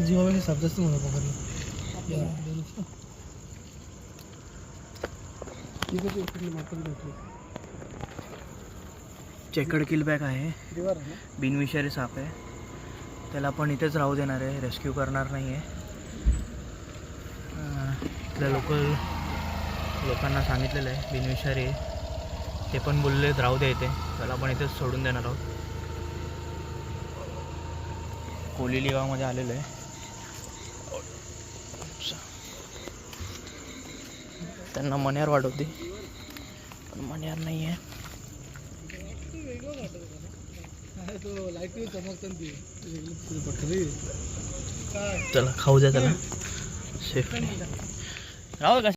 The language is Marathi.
जीवापेक्षा शब्द जास्त मला पकडलं. चेकड किलबॅक आहे, बिनविषारी साप आहे. त्याला आपण इथेच राहू देणार आहे, रेस्क्यू करणार नाही आहे. इथल्या लोकांना सांगितलेलं आहे बिनविषारी आहे, ते पण बोलले राहू द्या इथे. त्याला आपण इथेच सोडून देणार आहोत. कोलिली गावामध्ये आलेलो आहे. त्यांना मण्यार वाढवते पण मण्यार नाही आहे. चला खाऊ द्या त्याला सेफ. राहू का.